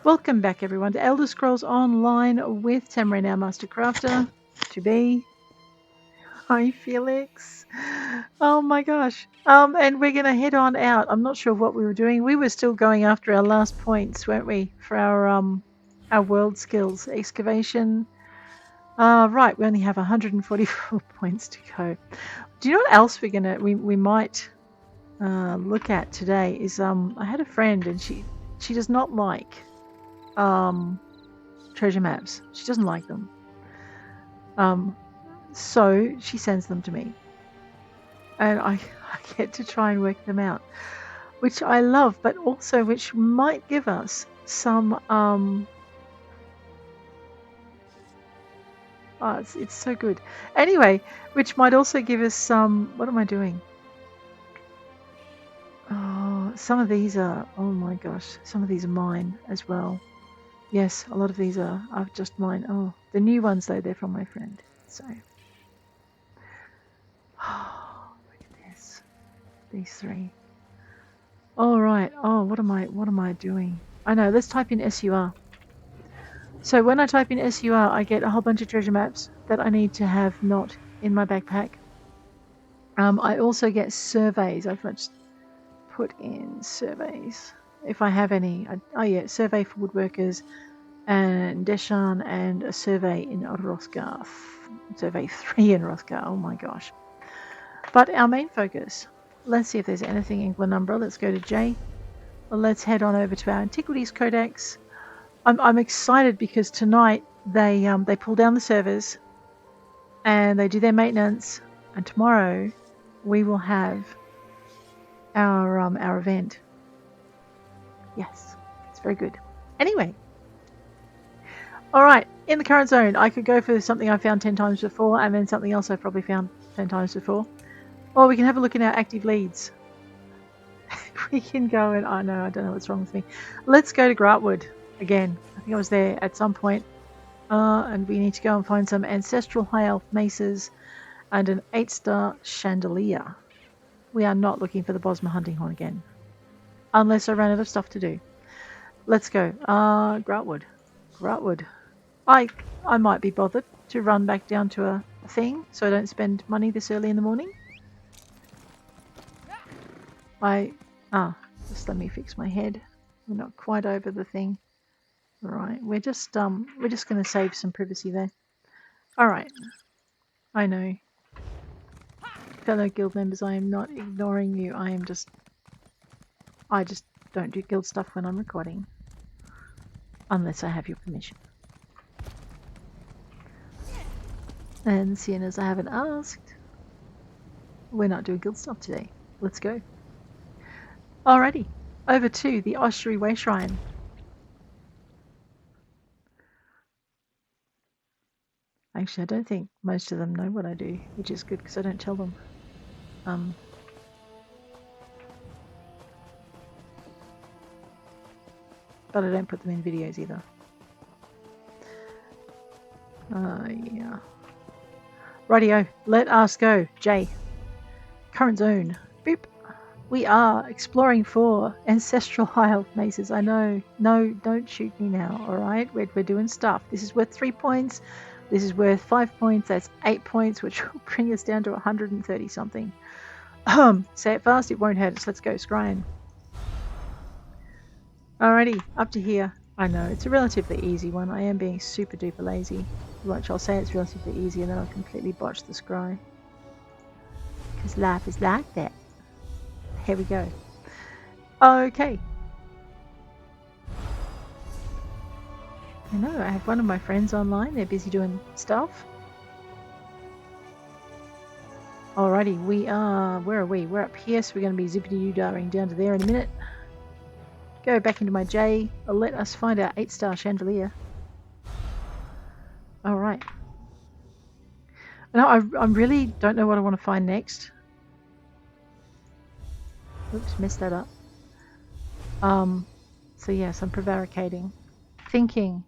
Welcome back, everyone, to Elder Scrolls Online with Tamrain, our Master Crafter. To be. Hi, Felix. Oh my gosh. And we're going to head on out. I'm not sure what we were doing. We were still going after our last points, weren't we? For our world skills. Excavation. Right, we only have 144 points to go. Do you know what else we might look at today is I had a friend and she does not like treasure maps. She doesn't like them. So she sends them to me. And I get to try and work them out. Which I love, but also which might give us some it's so good. Anyway, which might also give us some what am I doing? Oh, some of these are oh my gosh, some of these are mine as well. Yes, a lot of these are just mine. Oh, the new ones though, they're from my friend. So oh, look at this. These three. All right. Oh, what am I doing? I know. Let's type in SUR. So when I type in SUR, I get a whole bunch of treasure maps that I need to have not in my backpack. I also get surveys. I've just put in surveys if I have any. Oh yeah, survey for woodworkers and Deshan, and a survey in Rothgar. Survey 3 in Rothgar. Oh my gosh. But our main focus. Let's see if there's anything in Glenumbra. Let's go to J. Well, let's head on over to our Antiquities Codex. I'm excited because tonight they pull down the servers and they do their maintenance, and tomorrow we will have our event. Yes, it's very good. Anyway, all right. In the current zone, I could go for something I found 10 times before, and then something else I've probably found 10 times before. Or we can have a look at our active leads. We can go and I don't know what's wrong with me. Let's go to Gratwood again. I think I was there at some point. And we need to go and find some ancestral high elf maces and an 8-star chandelier. We are not looking for the Bosma hunting horn again, unless I ran out of stuff to do. Let's go. Gratwood. I might be bothered to run back down to a thing so I don't spend money this early in the morning. Just let me fix my head. We're not quite over the thing. Right, we're just going to save some privacy there. All right. I know. Fellow guild members, I am not ignoring you. I just don't do guild stuff when I'm recording. Unless I have your permission. And seeing as I haven't asked, we're not doing guild stuff today. Let's go. Alrighty, over to the Oshtry Way Shrine. Actually, I don't think most of them know what I do, which is good because I don't tell them. But I don't put them in videos either. Yeah. Rightio, let us go. J. Current zone. Boop. We are exploring for ancestral high elf maces. I know. No, don't shoot me now, alright? We're doing stuff. This is worth 3 points. This is worth 5 points. That's 8 points, which will bring us down to 130 something. Say it fast, it won't hurt us. Let's go, Scrying. Alrighty, up to here. I know, it's a relatively easy one. I am being super duper lazy. Which I'll say it's relatively easy and then I'll completely botch the scry. Because life is like that. Here we go. Okay. I know, I have one of my friends online. They're busy doing stuff. Alrighty, we are... Where are we? We're up here, so we're going to be zippity-doo-daring down to there in a minute. Go back into my J. Let us find our 8-star chandelier. Alright. No, I really don't know what I want to find next. Oops, messed that up. So yes, I'm prevaricating. Thinking.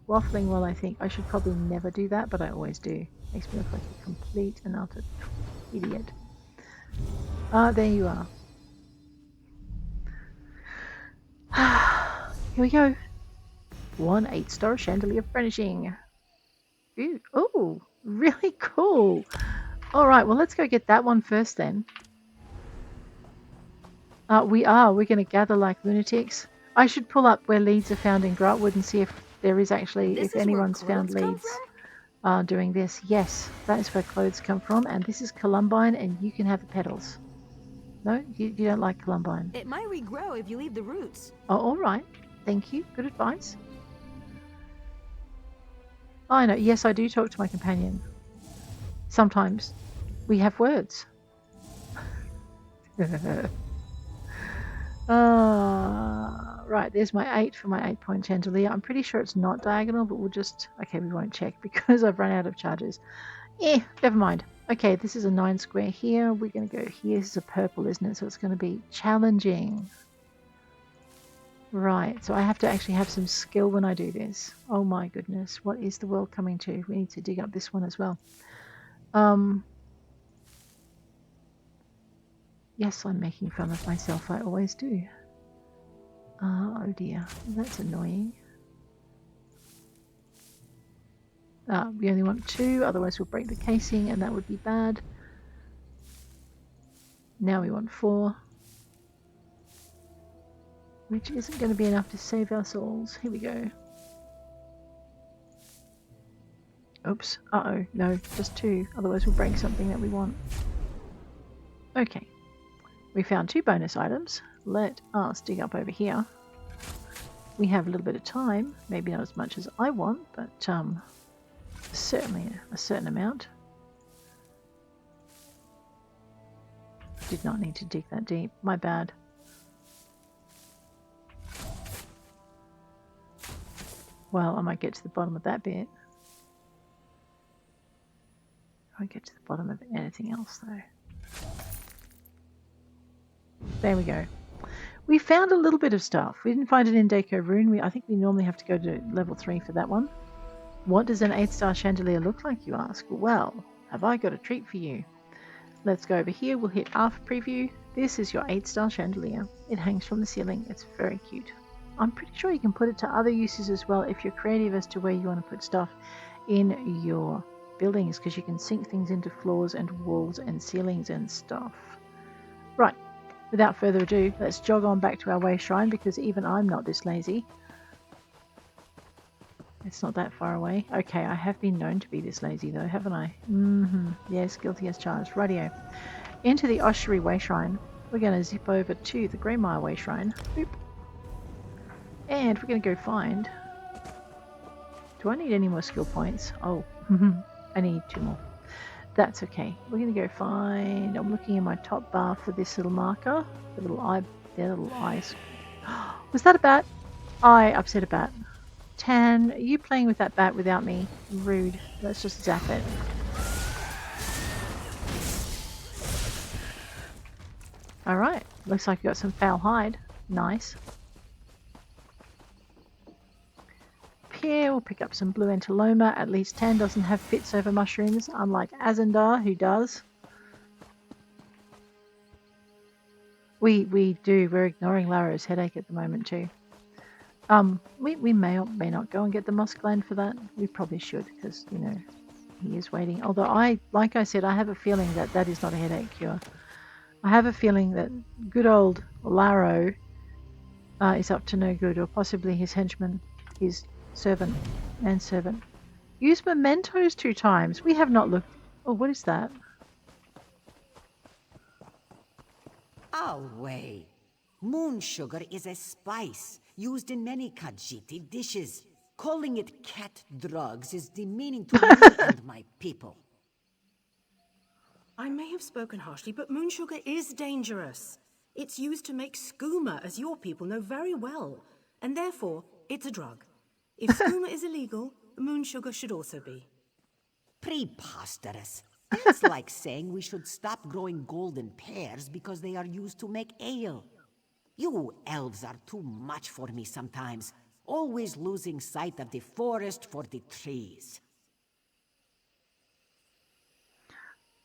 Waffling while I think. I should probably never do that, but I always do. Makes me look like a complete and utter idiot. There you are. Here we go. 1 8-star chandelier furnishing. Ooh, oh, really cool. All right, well, let's go get that one first then. We're going to gather like lunatics. I should pull up where leads are found in Grotwood and see if there is actually, if anyone's found leads doing this. Yes, that is where clothes come from, and this is Columbine, and you can have the petals. No, you don't like Columbine. It might regrow if you leave the roots. Oh, all right. Thank you. Good advice. I know. Yes, I do talk to my companion. Sometimes we have words. Right, there's my 8 for my 8-point chandelier. I'm pretty sure it's not diagonal, but we'll just... Okay, we won't check because I've run out of charges. Never mind. Okay, this is a 9 square here. We're going to go here. This is a purple, isn't it? So it's going to be challenging. Right, so I have to actually have some skill when I do this. Oh my goodness, what is the world coming to? We need to dig up this one as well. Yes, I'm making fun of myself. I always do. Oh dear, that's annoying. We only want 2, otherwise we'll break the casing and that would be bad. Now we want 4. Which isn't going to be enough to save our souls. Here we go. Oops. Uh-oh. No, just 2. Otherwise we'll break something that we want. Okay. We found 2 bonus items. Let us dig up over here. We have a little bit of time. Maybe not as much as I want, but certainly a certain amount. Did not need to dig that deep. My bad. Well, I might get to the bottom of that bit. I won't get to the bottom of anything else, though. There we go. We found a little bit of stuff. We didn't find it in Deco Rune. I think we normally have to go to level 3 for that one. What does an 8-star chandelier look like, you ask? Well, have I got a treat for you? Let's go over here. We'll hit R for preview. This is your 8-star chandelier. It hangs from the ceiling. It's very cute. I'm pretty sure you can put it to other uses as well if you're creative as to where you want to put stuff in your buildings, because you can sink things into floors and walls and ceilings and stuff. Right. Without further ado, let's jog on back to our way shrine, because even I'm not this lazy. It's not that far away. Okay, I have been known to be this lazy though, haven't I? Yes, guilty as charged. Rightio. Into the Oshery Way Shrine. We're going to zip over to the Greymire Way Shrine. Boop. And we're going to go find... Do I need any more skill points? Oh, I need 2 more. That's okay. We're going to go find... I'm looking in my top bar for this little marker. The little eye... The little eyes. Was that a bat? I upset a bat. Tan, are you playing with that bat without me? Rude. Let's just zap it. Alright. Looks like you got some foul hide. Nice. Here, we'll pick up some blue entaloma. At least Tan doesn't have fits over mushrooms, unlike Azandar, who does. We do. We're ignoring Laro's headache at the moment too. We may or may not go and get the moss gland for that. We probably should, because, you know, he is waiting. Although like I said, I have a feeling that that is not a headache cure. I have a feeling that good old Laro is up to no good, or possibly his henchman, his servant, manservant. Use mementos 2 times. We have not looked... Oh, what is that? Away. Moon sugar is a spice used in many Khajiiti dishes. Calling it cat drugs is demeaning to me and my people. I may have spoken harshly, but moon sugar is dangerous. It's used to make skooma, as your people know very well, and therefore it's a drug. If skooma is illegal, moon sugar should also be. Preposterous. That's like saying we should stop growing golden pears because they are used to make ale. You elves are too much for me sometimes, always losing sight of the forest for the trees.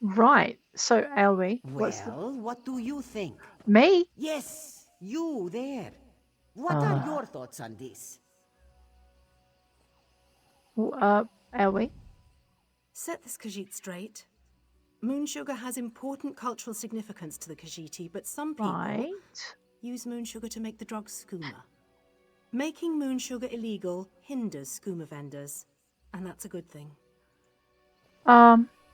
Right. So, Alby, Well, what do you think? Me? Yes, you there. What are your thoughts on this? Are we? Set this Khajiit straight. Moon sugar has important cultural significance to the Khajiiti, but some people Right. use moon sugar to make the drug skooma. Making moon sugar illegal hinders skooma vendors, and that's a good thing.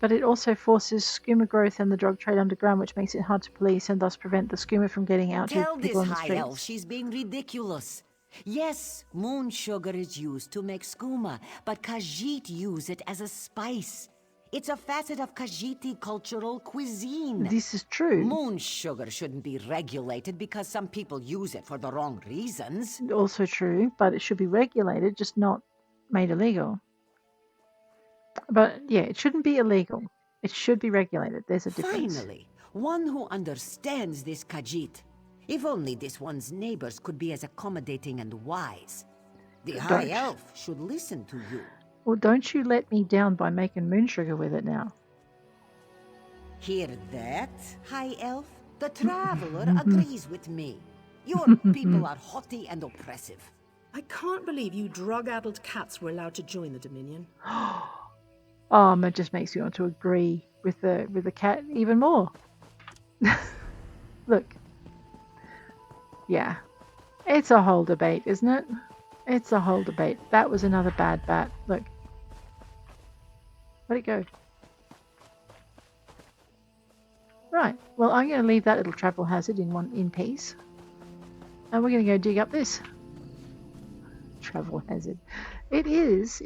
But it also forces skooma growth and the drug trade underground, which makes it hard to police and thus prevent the skooma from getting out to Tell people this on the high elf streets. she's being ridiculous. Yes, moon sugar is used to make skooma, but Khajiit use it as a spice. It's a facet of Khajiiti cultural cuisine. This is true. Moon sugar shouldn't be regulated because some people use it for the wrong reasons. Also true, but it should be regulated, just not made illegal. But yeah, it shouldn't be illegal. It should be regulated. There's a difference. Finally, one who understands this Khajiit. If only this one's neighbors could be as accommodating and wise. The high elf should listen to you. Well, don't you let me down by making moon sugar with it now. Hear that, high elf? The traveler agrees with me. Your people are haughty and oppressive. I can't believe you drug-addled cats were allowed to join the Dominion. It just makes me want to agree with the cat even more. Look. Yeah. It's a whole debate, isn't it? It's a whole debate. That was another bad bat. Look. Where'd it go? Right. Well, I'm going to leave that little travel hazard in peace. And we're going to go dig up this. Travel hazard. It is.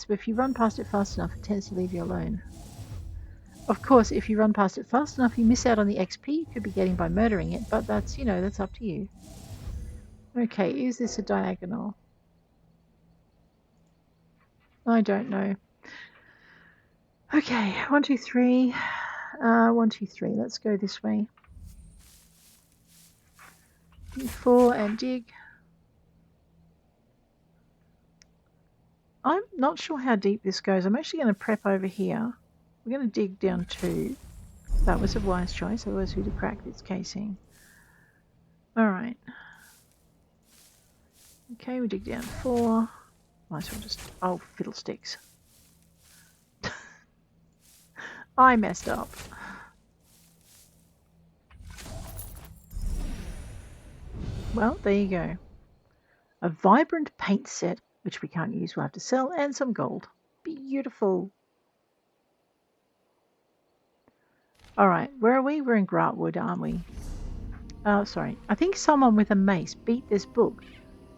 But if you run past it fast enough, it tends to leave you alone. Of course, if you run past it fast enough, you miss out on the XP you could be getting by murdering it, but that's, that's up to you. Okay, is this a diagonal? I don't know. Okay, 1, 2, 3. 1, 2, 3. Let's go this way. 4 and dig. I'm not sure how deep this goes. I'm actually going to prep over here. We're going to dig down 2. That was a wise choice, otherwise we'd have cracked its casing. Alright. Okay, we dig down 4. Might as well just... Oh, fiddlesticks. I messed up. Well, there you go. A vibrant paint set, which we can't use, we'll have to sell, and some gold. Beautiful. Alright, where are we? We're in Gratwood, aren't we? Oh, sorry. I think someone with a mace beat this book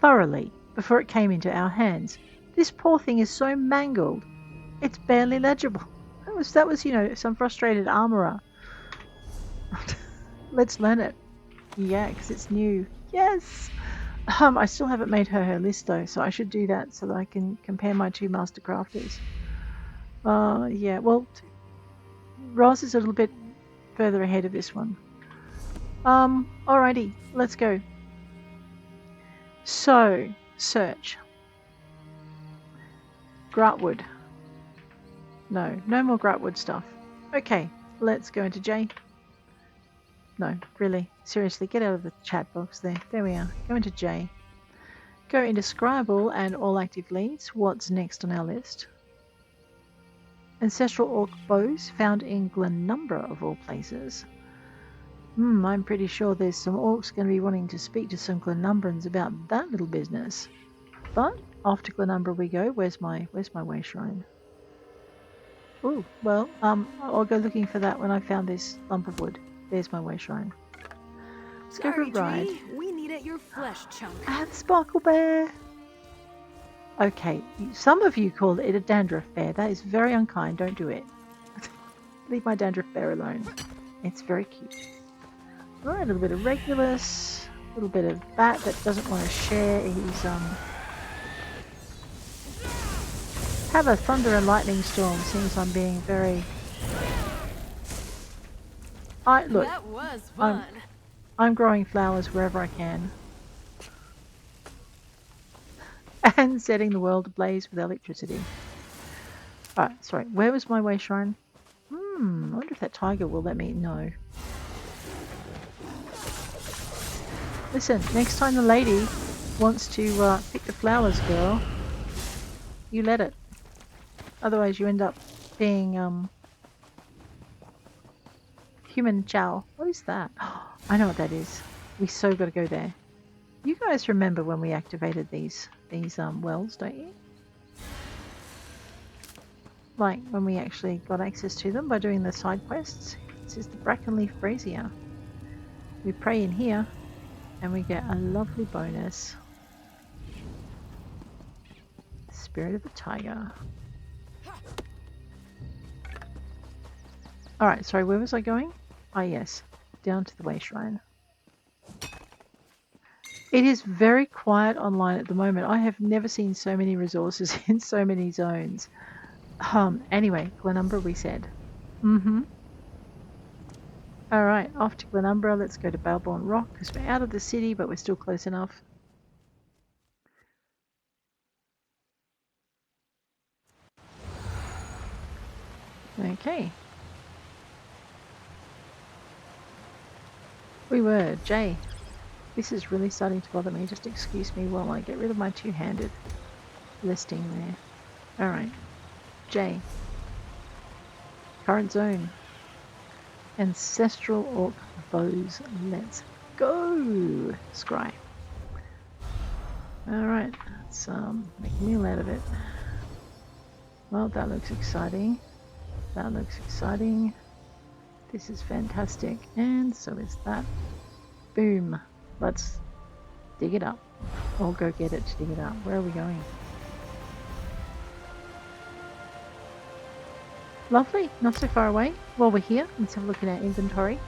thoroughly before it came into our hands. This poor thing is so mangled, it's barely legible. That was, some frustrated armourer. Let's learn it. Yeah, because it's new. Yes! I still haven't made her list though, so I should do that so that I can compare my 2 master crafters. Yeah, well, Roz is a little bit further ahead of this one. Alrighty, let's go. So, search. Gratwood. No more Gratwood stuff. Okay, let's go into J. No, really. Seriously, get out of the chat box there. There we are. Go into J. Go into Scribble and all active leads. What's next on our list? Ancestral orc bows found in Glenumbra of all places. I'm pretty sure there's some orcs going to be wanting to speak to some Glenumbrans about that little business. But off to Glenumbra we go. Where's my way shrine? Oh, well, I'll go looking for that when I found this lump of wood. There's my way shrine. Let's go for a ride. We need at your flesh chunk. Ah, the Sparkle Bear. Okay, some of you call it a dandruff bear. That is very unkind. Don't do it. Leave my dandruff bear alone. It's very cute. Alright, a little bit of Regulus. A little bit of Bat that doesn't want to share. He's, have a thunder and lightning storm. Seems I'm being very... Look, That was fun. I'm growing flowers wherever I can. And setting the world ablaze with electricity. Alright, sorry. Where was my way shrine? I wonder if that tiger will let me know. Listen, next time the lady wants to pick the flowers, girl, you let it. Otherwise you end up being human chow. What is that? I know what that is. We so got to go there. You guys remember when we activated these wells, don't you? Like when we actually got access to them by doing the side quests. This is the Brackenleaf Brazier. We pray in here and we get a lovely bonus. Spirit of the Tiger. Alright, sorry, where was I going? Ah yes, down to the Way Shrine. It is very quiet online at the moment. I have never seen so many resources in so many zones. Anyway, Glenumbra we said. Alright, off to Glenumbra. Let's go to Balborn Rock because we're out of the city, but we're still close enough. Okay. We were. Jay. This is really starting to bother me. Just excuse me while I get rid of my two-handed listing there. Alright. J. Current zone. Ancestral Orc Bows. Let's go! Scry. Alright. Let's make a meal out of it. Well, that looks exciting. That looks exciting. This is fantastic. And so is that. Boom. Let's dig it up. Or go get it to dig it up. Where are we going? Lovely. Not so far away. While we're here, let's have a look at our inventory.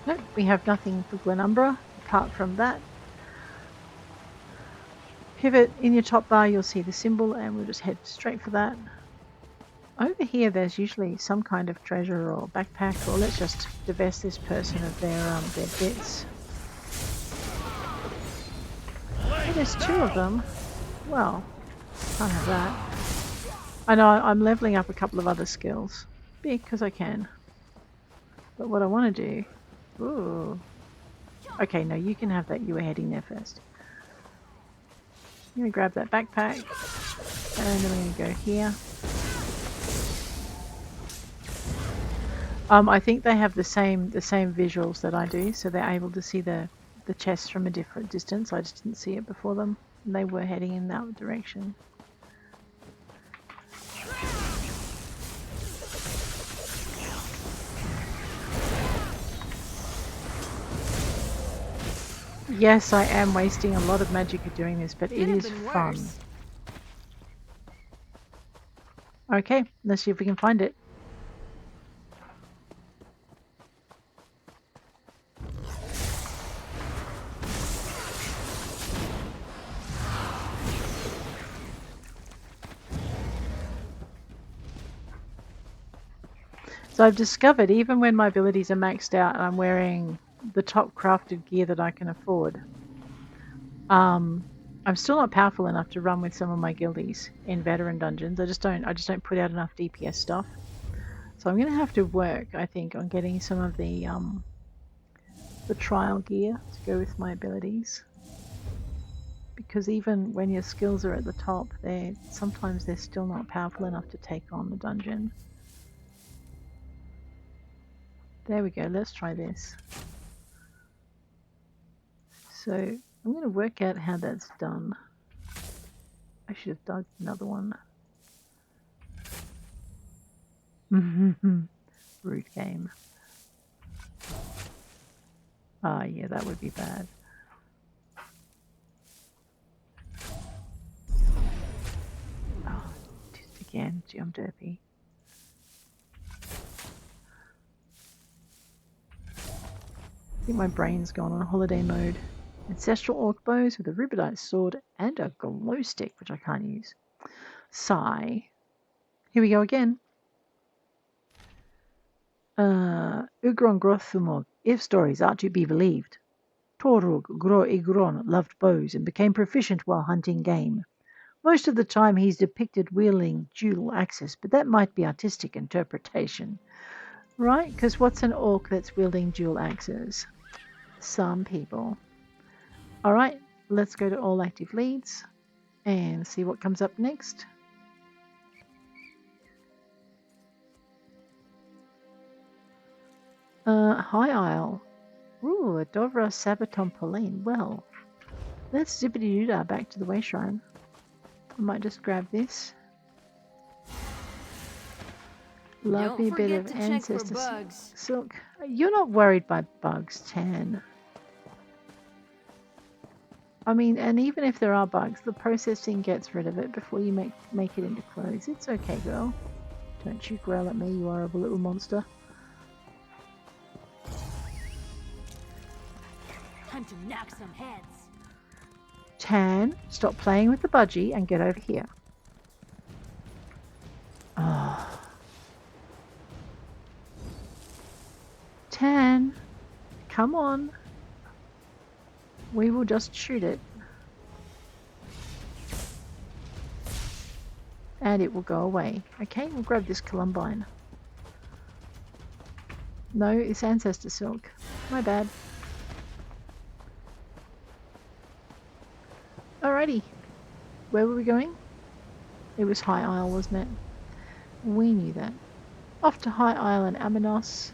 Nope, we have nothing for Glenumbra apart from that. Pivot in your top bar, you'll see the symbol, and we'll just head straight for that. Over here, there's usually some kind of treasure or backpack, or let's just divest this person of their bits. Oh, there's two of them. Well, can't have that. I know I'm leveling up a couple of other skills because I can. But what I want to do... Ooh. Okay, no, you can have that. You were heading there first. I'm going to grab that backpack. And then I'm going to go here. I think they have the same visuals that I do, so they're able to see the chests from a different distance. I just didn't see it before them. And they were heading in that direction. Yes, I am wasting a lot of magic at doing this, but it is fun. Okay, let's see if we can find it. So I've discovered even when my abilities are maxed out and I'm wearing the top crafted gear that I can afford, I'm still not powerful enough to run with some of my guildies in veteran dungeons. I just don't put out enough DPS stuff. So I'm going to have to work, I think, on getting some of the trial gear to go with my abilities. Because even when your skills are at the top, sometimes they're still not powerful enough to take on the dungeon. There we go, let's try this. So I'm going to work out how that's done. I should have dug another one. Rude game. Ah, yeah, that would be bad. Oh, just again, gee, I'm derpy. I think my brain's gone on holiday mode. Ancestral orc bows with a rubidite sword and a glow stick, which I can't use. Sigh. Here we go again. Ugron Grothumog, if stories are to be believed. Torug Gro Igron loved bows and became proficient while hunting game. Most of the time he's depicted wielding dual axes, but that might be artistic interpretation. Right? Because what's an orc that's wielding dual axes? Some people. Alright, let's go to all active leads And see what comes up next. High Isle. Ooh, a Dov-rha sabaton poleyn. Well, let's zippity-doo-dah back to the way shrine. I might just grab this. Love me a bit of ancestor silk. You're not worried by bugs, Tan. I mean, and even if there are bugs, the processing gets rid of it before you make it into clothes. It's okay, girl. Don't you growl at me, you horrible little monster. Time to knock some heads. Tan, stop playing with the budgie and get over here. Oh. Tan, come on. We will just shoot it. And it will go away. Okay, we'll grab this columbine. No, it's ancestor silk. My bad. Alrighty. Where were we going? It was High Isle, wasn't it? We knew that. Off to High Isle and Aminos.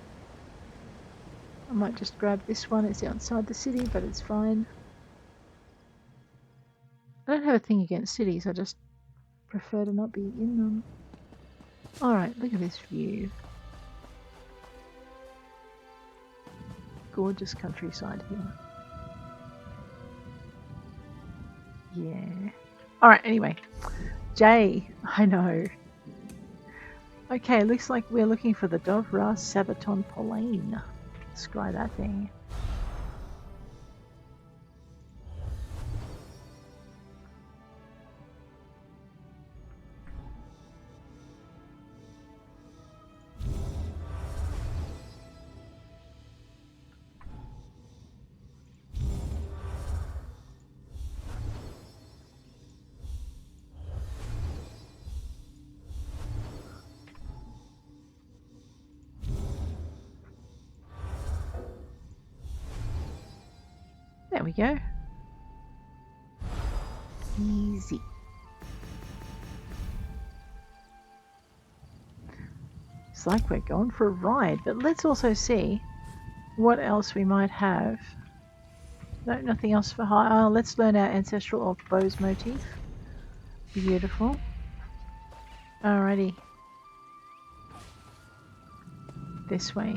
I might just grab this one. It's outside the city, but it's fine. I don't have a thing against cities. I just prefer to not be in them. Alright, look at this view. Gorgeous countryside here. Yeah. Alright, anyway. Jay, I know. Okay, looks like we're looking for the Dov-rha sabaton poleyn. Scry that thing. There we go. Easy. It's like we're going for a ride, but let's also see what else we might have. No, nothing else for High Isle. Let's learn our ancestral orc bows motif. Beautiful. Alrighty. This way.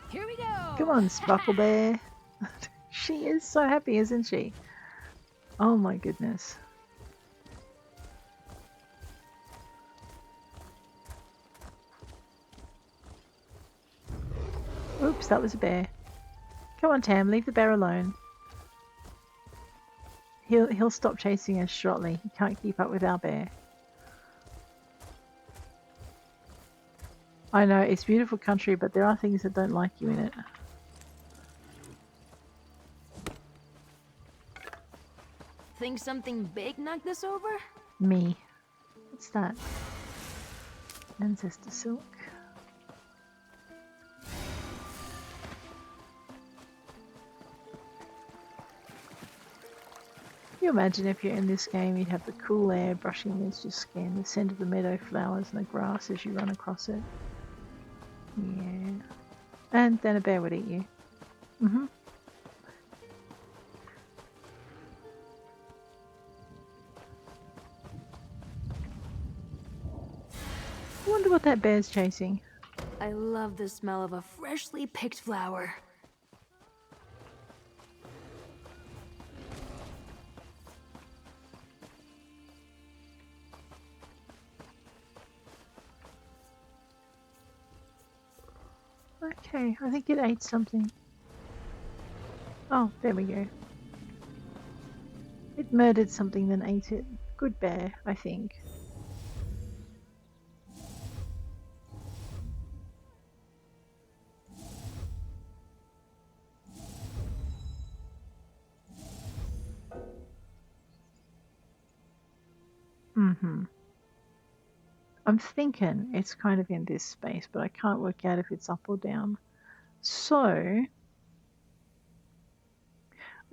Here we go. Come on, Sparkle Bear. She is so happy, isn't she? Oh my goodness. Oops, that was a bear. Come on, Tam, leave the bear alone. He'll stop chasing us shortly. He can't keep up with our bear. I know, it's beautiful country, but there are things that don't like you in it. Think something big knocked us over? Me. What's that? Ancestor silk. Can you imagine if you're in this game, you'd have the cool air brushing against your skin, the scent of the meadow flowers and the grass as you run across it. Yeah. And then a bear would eat you. Mm-hmm. I wonder what that bear's chasing. I love the smell of a freshly picked flower. Okay, I think it ate something. Oh, there we go. It murdered something then ate it. Good bear, I think. Mm-hmm. I'm thinking it's kind of in this space, but I can't work out if it's up or down. So,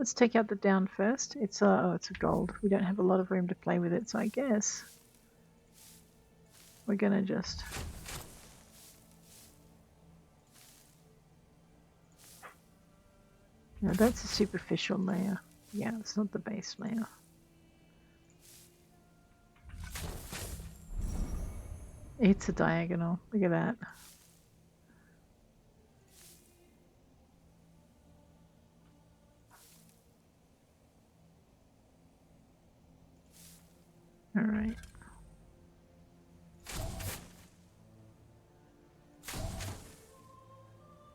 Let's take out the down first. It's a gold. We don't have a lot of room to play with it, so I guess we're gonna just no, that's a superficial layer. Yeah, it's not the base layer. It's a diagonal. Look at that. All right.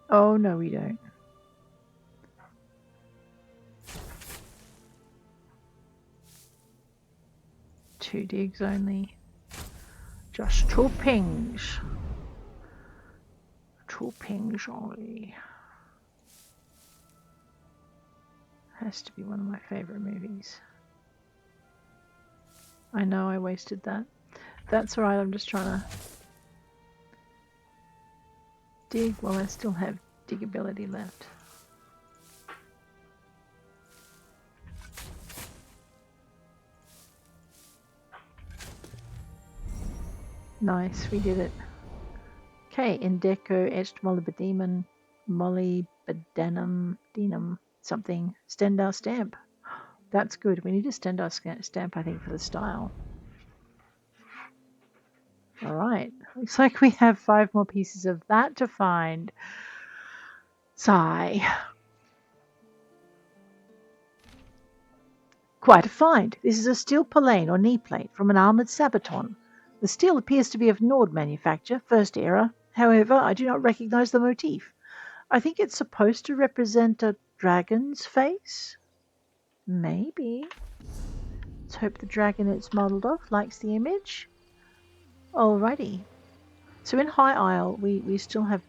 Oh, no, we don't. Two digs only. Just two pings. Two pings only. Has to be one of my favorite movies. I know I wasted that. That's alright, I'm just trying to dig while I still have diggability left. Nice, we did it. Okay, Indeco, etched molybdenum, denum, something, Stendhal stamp. That's good. We need a Stendhal stamp, I think, for the style. Alright, looks like we have 5 more pieces of that to find. Sigh. Quite a find. This is a steel poleyn or knee plate from an armoured sabaton. The steel appears to be of Nord manufacture, first era. However, I do not recognise the motif. I think it's supposed to represent a dragon's face? Maybe. Let's hope the dragon it's modelled off likes the image. Alrighty. So in High Isle, we still have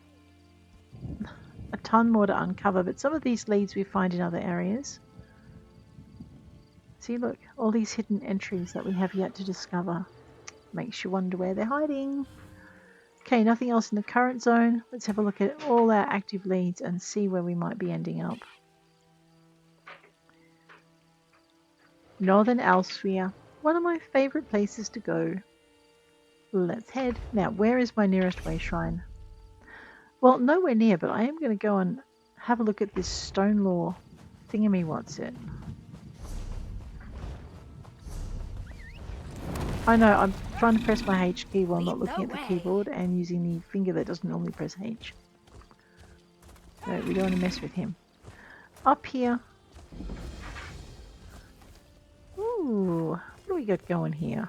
a ton more to uncover, but some of these leads we find in other areas. See, look, all these hidden entries that we have yet to discover. Makes you wonder where they're hiding. Okay, nothing else in the current zone. Let's have a look at all our active leads and see where we might be ending up. Northern Elsewhere, one of my favourite places to go. Let's head. Now, where is my nearest way shrine? Well, nowhere near, but I am going to go and have a look at this Stonelore thingamywhatsit. I know, I'm trying to press my H key while not looking at the keyboard and using the finger that doesn't normally press H. So we don't want to mess with him. Up here. Ooh, what do we got going here?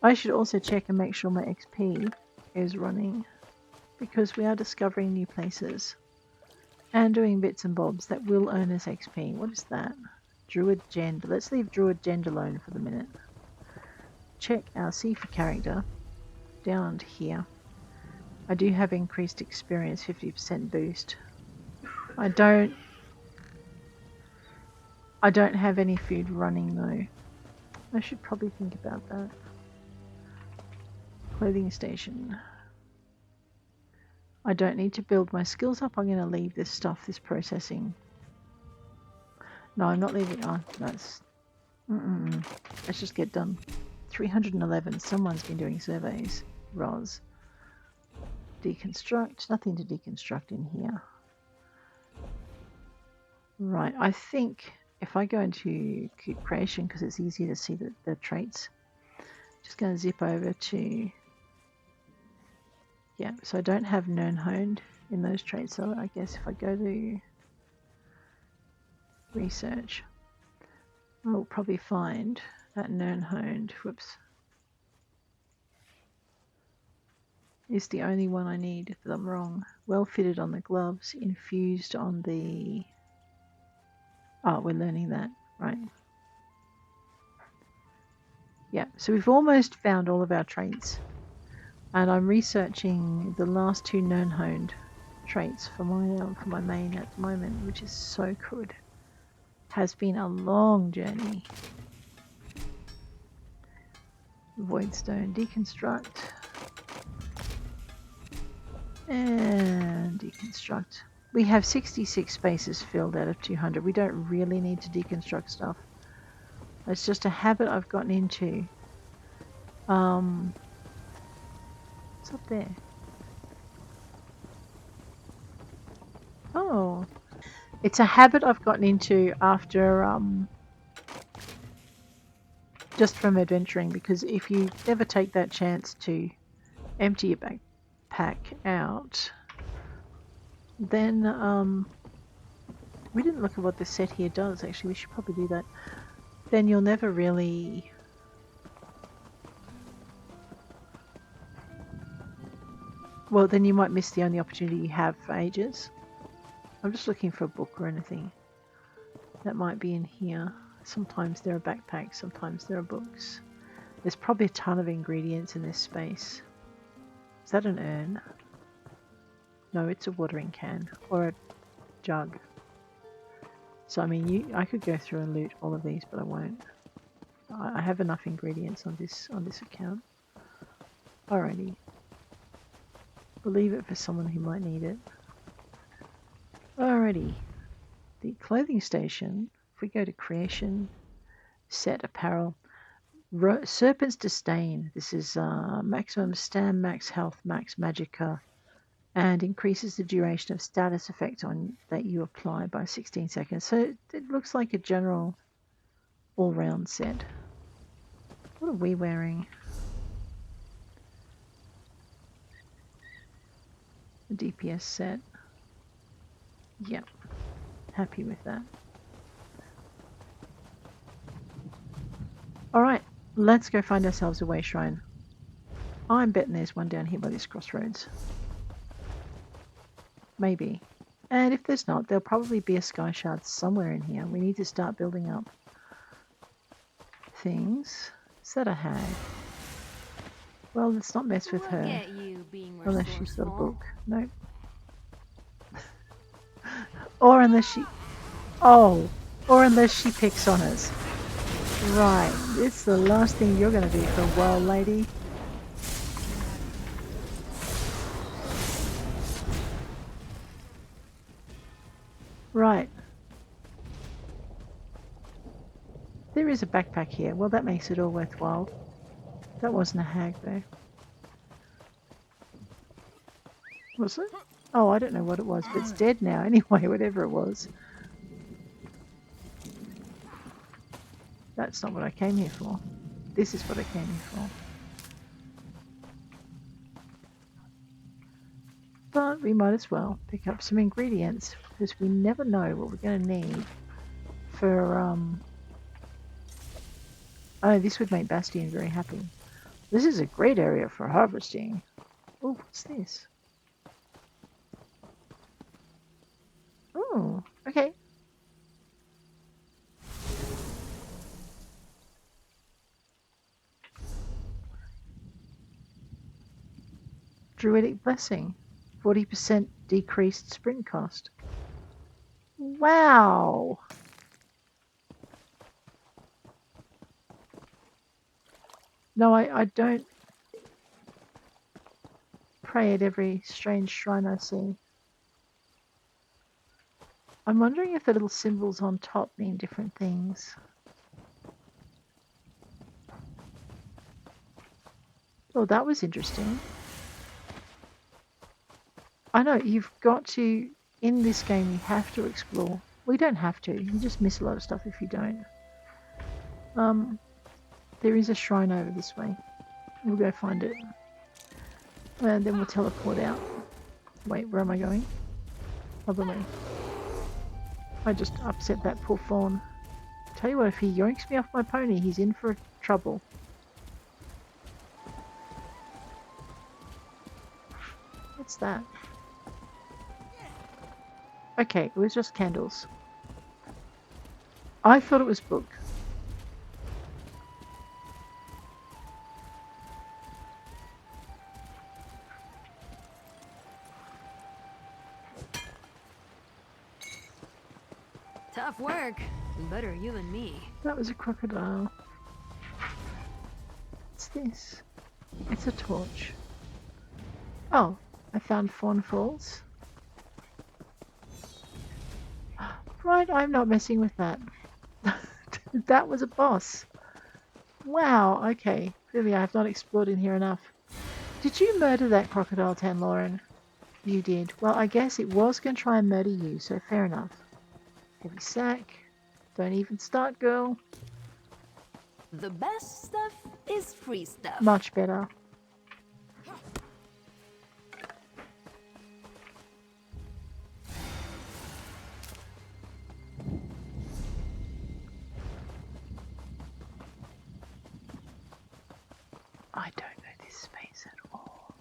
I should also check and make sure my XP is running, because we are discovering new places and doing bits and bobs that will earn us XP. What is that? Druid Gend. Let's leave Druid Gend alone for the minute. Check our C for character down to here. I do have increased experience, 50% boost. I don't have any food running though. I should probably think about that. Clothing station. I don't need to build my skills up. I'm going to leave this stuff, this processing. No, I'm not leaving. Oh, that's... Let's just get done. 311. Someone's been doing surveys. Roz. Deconstruct. Nothing to deconstruct in here. Right. I think if I go into Cube Creation, because it's easier to see the traits, just going to zip over to... Yeah, so I don't have Nernhoned in those traits, so I guess if I go to research, I'll probably find that Nernhoned, whoops, is the only one I need if I'm wrong. Well fitted on the gloves, infused on the... Oh, we're learning that, right. Yeah, so we've almost found all of our traits. And I'm researching the last 2 Nernhoned traits for my main at the moment, which is so good. Has been a long journey. Voidstone, deconstruct. And deconstruct. We have 66 spaces filled out of 200. We don't really need to deconstruct stuff. It's just a habit I've gotten into. What's up there? Oh, it's a habit I've gotten into after just from adventuring, because if you ever take that chance to empty your backpack out, then we didn't look at what the set here does. Actually, we should probably do that. Then you'll never really well, then you might miss the only opportunity you have for ages. I'm just looking for a book or anything that might be in here. Sometimes there are backpacks, sometimes there are books. There's probably a ton of ingredients in this space. Is that an urn? No, it's a watering can or a jug. So I mean, I could go through and loot all of these, but I won't. I have enough ingredients on this account. Alrighty. We'll leave it for someone who might need it. Alrighty. The clothing station, if we go to creation, set apparel, Serpent's Disdain. This is maximum stam, max health, max magicka, and increases the duration of status effect on that you apply by 16 seconds. So it looks like a general all-round set. What are we wearing? A DPS set. Yep. Happy with that. Alright, let's go find ourselves a way shrine. I'm betting there's one down here by this crossroads. Maybe. And if there's not, there'll probably be a sky shard somewhere in here. We need to start building up things. Is that a hag? Well, let's not mess with her. Unless she's got a book. Nope. Or unless she... Oh! Or unless she picks on us. Right. It's the last thing you're going to do for a while, lady. Right. There is a backpack here. Well, that makes it all worthwhile. That wasn't a hag, though. Was it? Oh, I don't know what it was, but it's dead now anyway, whatever it was. That's not what I came here for. This is what I came here for. But we might as well pick up some ingredients, because we never know what we're going to need for, Oh, this would make Bastian very happy. This is a great area for harvesting. Oh, what's this? Oh, okay. Druidic Blessing. 40% decreased sprint cost. Wow! No, I don't pray at every strange shrine I see. I'm wondering if the little symbols on top mean different things. Oh, that was interesting. I know, you've got to, in this game, you have to explore. Well, you don't have to. You just miss a lot of stuff if you don't. There is a shrine over this way. We'll go find it. And then we'll teleport out. Wait, where am I going? Other way. I just upset that poor fawn. Tell you what, if he yoinks me off my pony, he's in for trouble. What's that? Okay, it was just candles. I thought it was book. Tough work. Better you than me. That was a crocodile. What's this? It's a torch. Oh, I found Fawn Falls. I'm not messing with that. That was a boss. Wow, okay. Clearly I have not explored in here enough. Did you murder that crocodile, Tanloran? You did. Well, I guess it was going to try and murder you, so fair enough. Heavy sack. Don't even start, girl. The best stuff is free stuff. Much better. I don't know this space at all.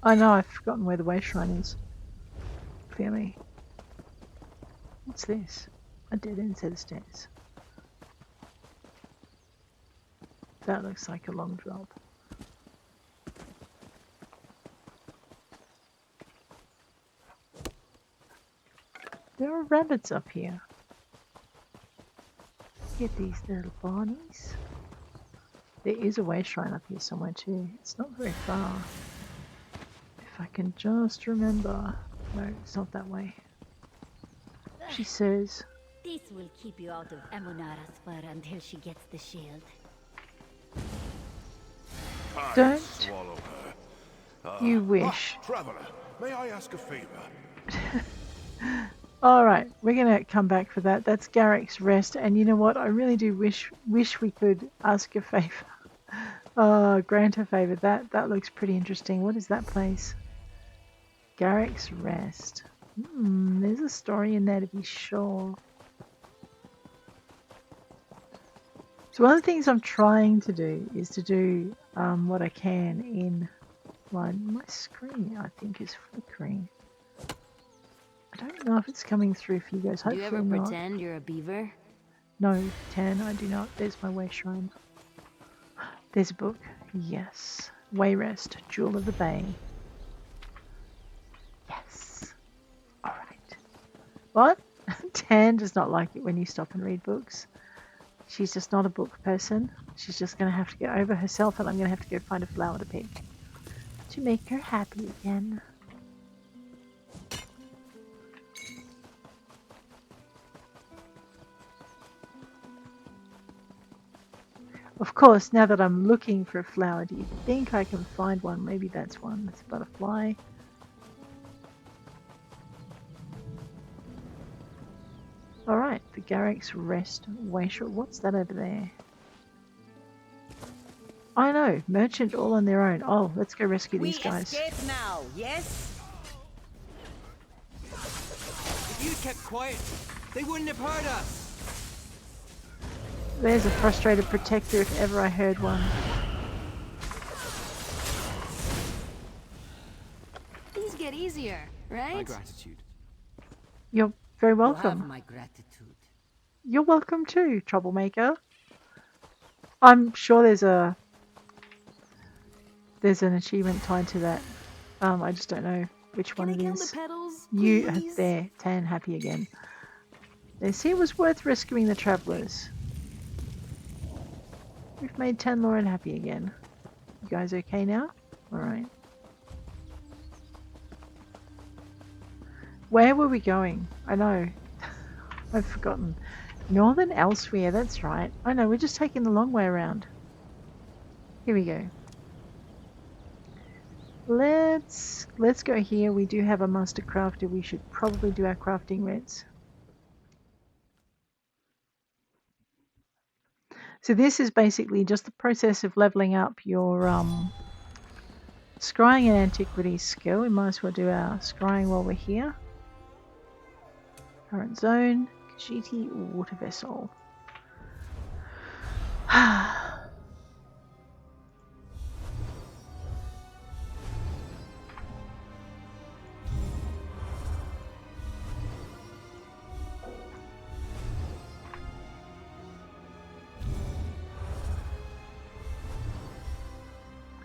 I know, I've forgotten where the way shrine is. Clearly. What's this? A dead end set of stairs. That looks like a long drop. There are rabbits up here. Get these little Barneys. There is a way shrine up here somewhere too. It's not very far. If I can just remember. No, it's not that way. She says, This will keep you out of Amunara's fur until she gets the shield. don't Swallow her. you wish. Traveler, may I ask a favor? Alright, we're gonna come back for that. That's Garrick's Rest, and you know what? I really do wish we could ask a favor. Grant a favor. That looks pretty interesting. What is that place? Garrick's Rest. There's a story in there to be sure. So one of the things I'm trying to do is to do what I can in my screen. I think is flickering. I don't know if it's coming through for you guys. Do Hopefully you ever not. pretend you're a beaver? No, Tan, I do not. There's my way shrine. There's a book. Yes. Wayrest, Jewel of the Bay. Yes. Alright. What? Tan does not like it when you stop and read books. She's just not a book person. She's just going to have to get over herself, and I'm going to have to go find a flower to pick. To make her happy again. Of course, now that I'm looking for a flower, do you think I can find one? Maybe that's one. That's a butterfly. Alright, the Garrick's Rest Wayshaw. What's that over there? I know, merchant all on their own. Oh, let's go rescue these guys. We escape now, yes? If you'd kept quiet, they wouldn't have hurt us. There's a frustrated protector if ever I heard one. These get easier, right? My gratitude. You're very You have welcome. my gratitude. You're welcome too, troublemaker. I'm sure there's an achievement tied to that. I just don't know which Can one I it count the is. petals, You please? there, Tan happy again. They see it was worth rescuing the travellers. We've made Tanloran happy again. You guys okay now? Alright. Where were we going? I know. I've forgotten. Northern Elsewhere, that's right. I know, we're just taking the long way around. Here we go. Let's go here. We do have a master crafter. We should probably do our crafting writs. So this is basically just the process of leveling up your scrying and antiquities skill. We might as well do our scrying while we're here. Current zone, Khajiiti water vessel.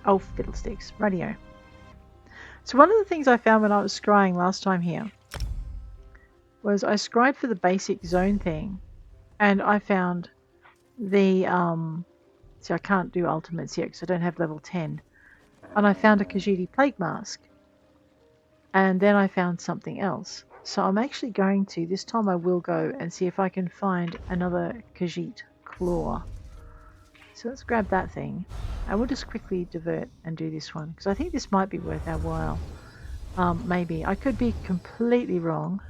Oh, fiddlesticks. Radio. So one of the things I found when I was scrying last time here was I scribed for the basic zone thing, and I found the see, I can't do ultimates yet because I don't have level 10, and I found a Khajiiti plague mask, and then I found something else. So I'm actually going to, this time I will go and see if I can find another Khajiit claw. So let's grab that thing, and we'll just quickly divert and do this one, because I think this might be worth our while. Maybe. I could be completely wrong.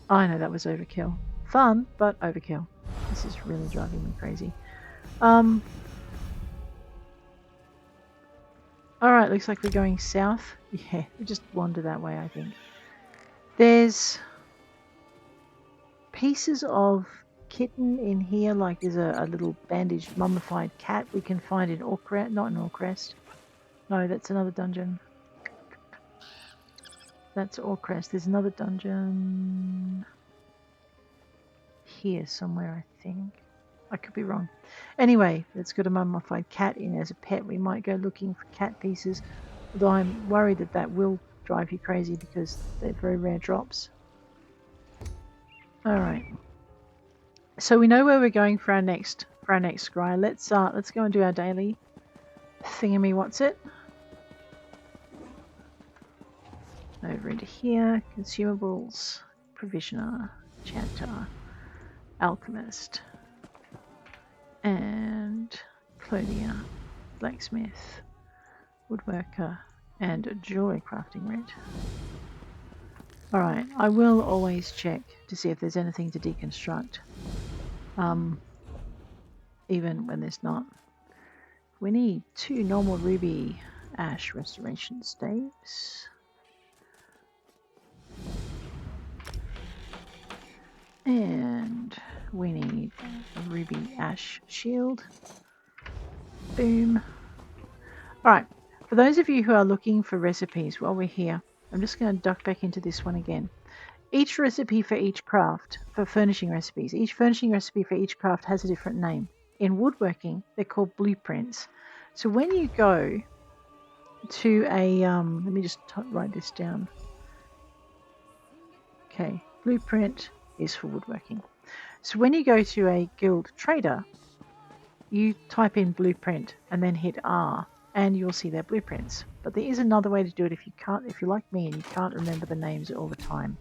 I know that was overkill. Fun, but overkill. This is really driving me crazy. Alright, looks like we're going south. Yeah, we just wander that way, I think. There's pieces of kitten in here, like there's a little bandaged mummified cat we can find in Orcrest. Not in Orcrest. No, that's another dungeon. That's Orcrest. There's another dungeon here somewhere, I think. I could be wrong. Anyway, it's got a mummified cat in as a pet. We might go looking for cat pieces, although I'm worried that that will drive you crazy because they're very rare drops. Alright. So we know where we're going for our next scry. Let's go and do our daily thingamy what's it. Over into here, consumables, provisioner, chanter, alchemist, and clothier, blacksmith, woodworker, and jewelry crafting writ. Alright, I will always check to see if there's anything to deconstruct, even when there's not. We need 2 normal ruby ash restoration staves. And we need a ruby ash shield. Boom. Alright, for those of you who are looking for recipes while we're here, I'm just going to duck back into this one again. Each recipe for each craft, for furnishing recipes, each furnishing recipe for each craft has a different name. In woodworking, they're called blueprints. So when you go to a, let me just write this down. Okay, blueprint is for woodworking. So when you go to a guild trader, you type in blueprint and then hit R, and you'll see their blueprints. But there is another way to do it if you're like me and you can't remember the names all the time.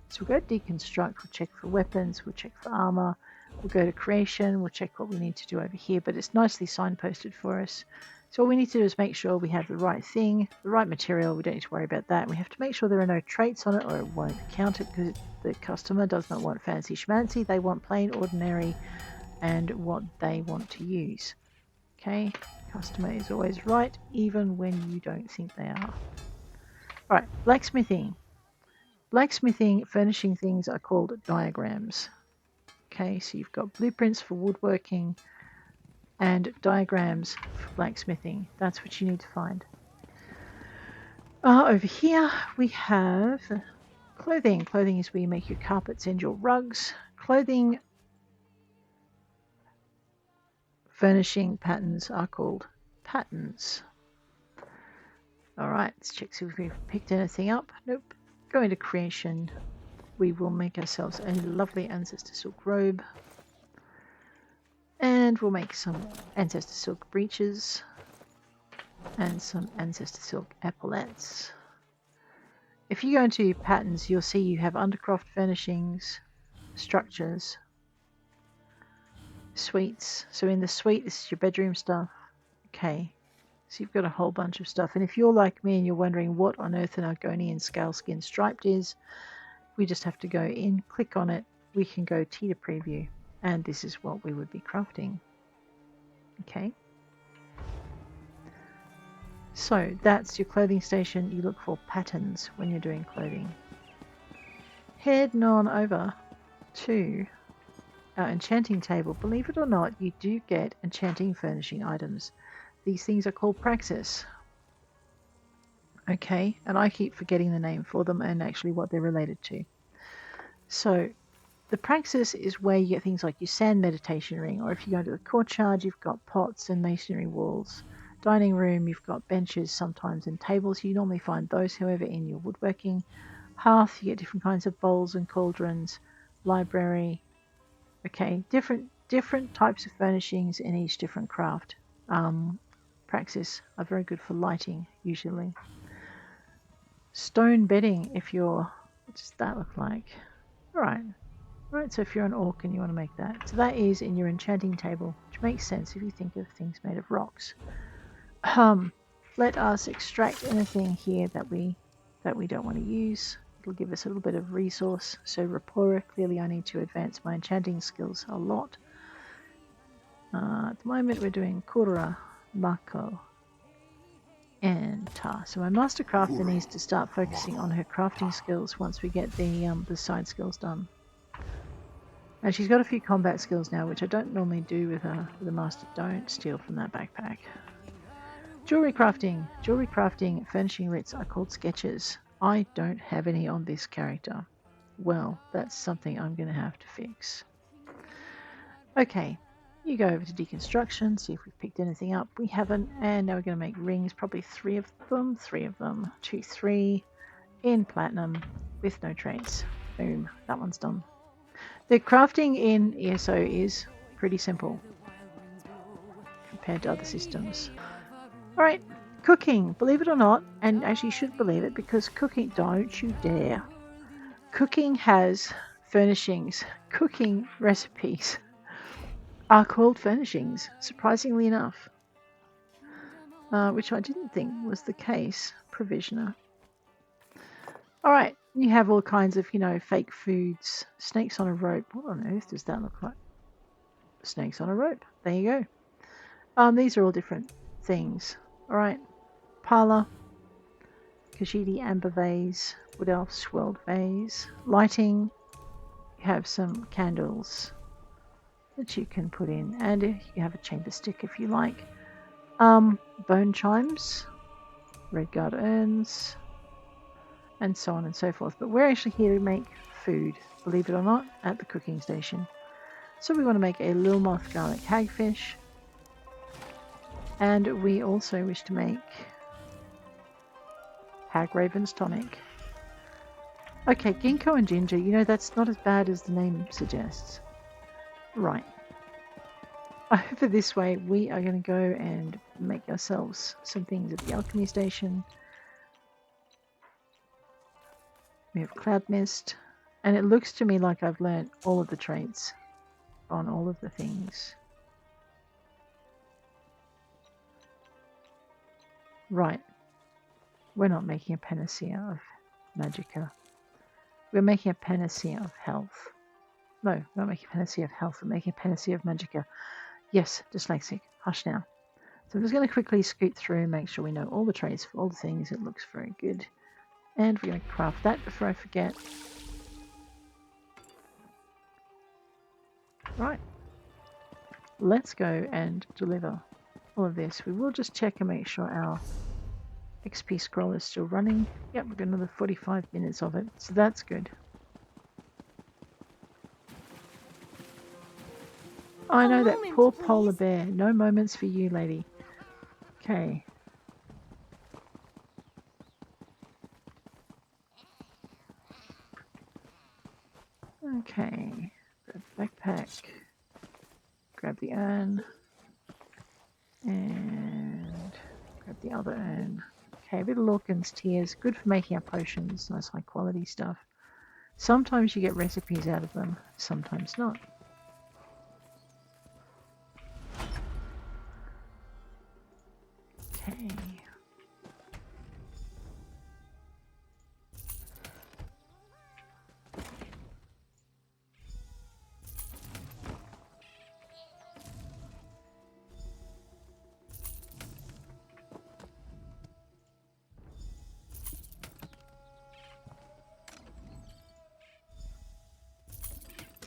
So we'll go deconstruct, we'll check for weapons, we'll check for armor, we'll go to creation, we'll check what we need to do over here, but it's nicely signposted for us. So all we need to do is make sure we have the right thing, the right material. We don't need to worry about that. We have to make sure there are no traits on it or it won't count it, because the customer does not want fancy schmancy. They want plain, ordinary, and what they want to use. Okay, customer is always right, even when you don't think they are. Alright, blacksmithing. Blacksmithing, furnishing things are called diagrams. Okay, so you've got blueprints for woodworking and diagrams for blacksmithing. That's what you need to find. Over here we have clothing. Clothing is where you make your carpets and your rugs. Clothing furnishing patterns are called patterns. Alright, let's check see if we've picked anything up. Nope. Go into creation. We will make ourselves a lovely ancestor silk robe. And we'll make some ancestor silk breeches and some ancestor silk epaulettes. If you go into patterns, you'll see you have undercroft furnishings, structures, suites. So in the suite, this is your bedroom stuff. Okay, so you've got a whole bunch of stuff. And if you're like me and you're wondering what on earth an Argonian scale skin striped is, we just have to go in, click on it. We can go to preview. And this is what we would be crafting. Okay. So that's your clothing station. You look for patterns when you're doing clothing. Heading on over to our enchanting table. Believe it or not, you do get enchanting furnishing items. These things are called praxis. Okay, and I keep forgetting the name for them and actually what they're related to. So the praxis is where you get things like your sand meditation ring, or if you go to the courtyard, you've got pots and masonry walls. Dining room, you've got benches sometimes and tables. You normally find those, however, in your woodworking. Hearth, you get different kinds of bowls and cauldrons. Library, okay, different types of furnishings in each different craft. Praxis are very good for lighting, usually. Stone bedding, if you're... What does that look like? Alright. Right, so if you're an orc and you want to make that. So that is in your enchanting table, which makes sense if you think of things made of rocks. Let us extract anything here that we don't want to use. It'll give us a little bit of resource. So Rapora, clearly I need to advance my enchanting skills a lot. At the moment we're doing Kura, Mako, and Ta. So my master crafter needs to start focusing on her crafting skills once we get the side skills done. And she's got a few combat skills now, which I don't normally do with her. With the master, don't steal from that backpack. Jewelry crafting. Jewelry crafting furnishing writs are called sketches. I don't have any on this character. Well, that's something I'm going to have to fix. Okay, you go over to deconstruction, see if we've picked anything up. We haven't, and now we're going to make rings, probably 3 of them, 2, 3, in platinum, with no traits. Boom, that one's done. The crafting in ESO is pretty simple compared to other systems. Alright, cooking, believe it or not, and actually you should believe it because cooking, don't you dare. Cooking has furnishings, cooking recipes are called furnishings, surprisingly enough. Which I didn't think was the case, provisioner. Alright, you have all kinds of, fake foods. Snakes on a rope. What on earth does that look like? Snakes on a rope. There you go. These are all different things. Alright. Parlour. Khajiiti amber vase. Wood elf swirled vase. Lighting. You have some candles that you can put in. And you have a chamber stick if you like. Bone chimes. Redguard urns. And so on and so forth. But we're actually here to make food, believe it or not, at the cooking station. So we want to make a Lilmoth garlic hagfish. And we also wish to make Hag Raven's tonic. Okay, ginkgo and ginger, that's not as bad as the name suggests. Right. Over this way, we are going to go and make ourselves some things at the alchemy station. We have cloud mist, and it looks to me like I've learnt all of the traits on all of the things. Right. We're not making a panacea of magicka. We're making a panacea of health. No, we're not making a panacea of health. We're making a panacea of magicka. Yes, dyslexic. Hush now. So I'm just going to quickly scoot through and make sure we know all the traits for all the things. It looks very good. And we're going to craft that before I forget. Right. Let's go and deliver all of this. We will just check and make sure our XP scroll is still running. Yep, we've got another 45 minutes of it, so that's good. Oh, I know that poor polar bear. No moments for you, lady. Okay. Okay. Grab the backpack. Grab the urn. And grab the other urn. Okay, a bit of Lorcan's Tears. Good for making our potions. Nice high quality stuff. Sometimes you get recipes out of them. Sometimes not. Okay.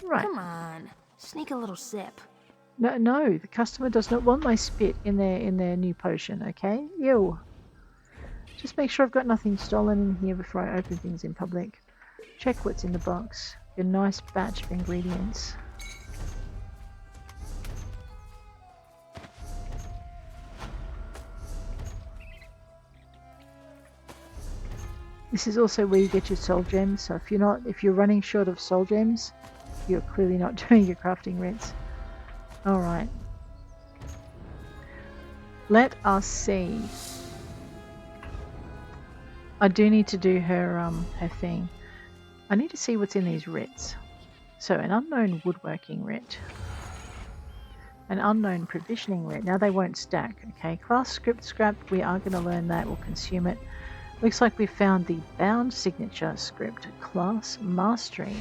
Right. Come on, sneak a little sip. No, the customer does not want my spit in their new potion, okay? Ew. Just make sure I've got nothing stolen in here before I open things in public. Check what's in the box. Your nice batch of ingredients. This is also where you get your soul gems. So if you're running short of soul gems, you're clearly not doing your crafting writs. All right. Let us see. I do need to do her thing. I need to see what's in these writs. So an unknown woodworking writ. An unknown provisioning writ. Now they won't stack. Okay, class script scrap. We are going to learn that. We'll consume it. Looks like we found the bound signature script. Class mastery.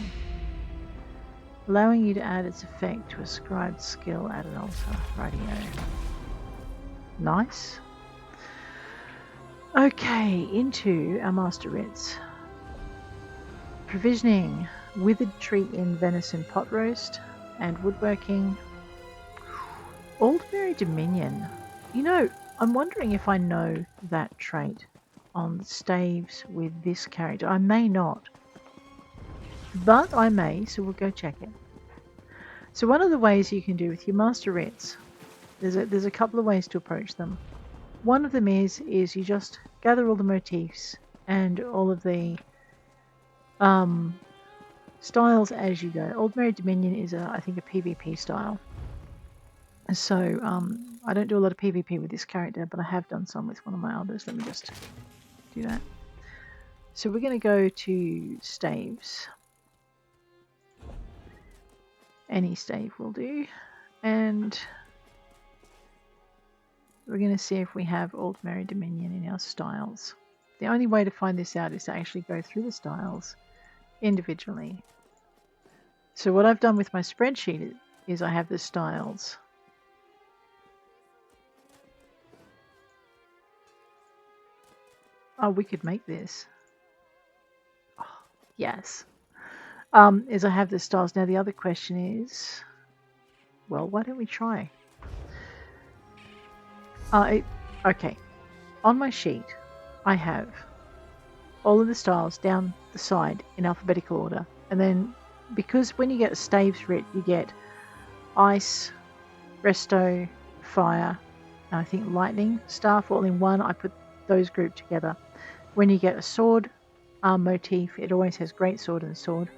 Allowing you to add its effect to a scribed skill at an altar. Radio. Nice. Okay, into our master writs. Provisioning. Withered tree in venison pot roast. And woodworking. Aldbury Dominion. You know, I'm wondering if I know that trait on staves with this character. I may not. But I may, so we'll go check it. So one of the ways you can do with your master writs, there's a couple of ways to approach them. One of them is you just gather all the motifs and all of the styles as you go. Aldbury Dominion is I think a PvP style. So I don't do a lot of PvP with this character, but I have done some with one of my others. Let me just do that. So we're going to go to staves. Any stave will do. And we're going to see if we have Aldbury Dominion in our styles. The only way to find this out is to actually go through the styles individually. So what I've done with my spreadsheet is I have the styles. Oh, we could make this. Oh, yes. Is I have the styles. Now the other question is, well, why don't we try? Okay. On my sheet, I have all of the styles down the side in alphabetical order. And then, because when you get a staves writ, you get ice, resto, fire, and I think lightning staff all in one. I put those grouped together. When you get a sword motif, it always has great sword and sword.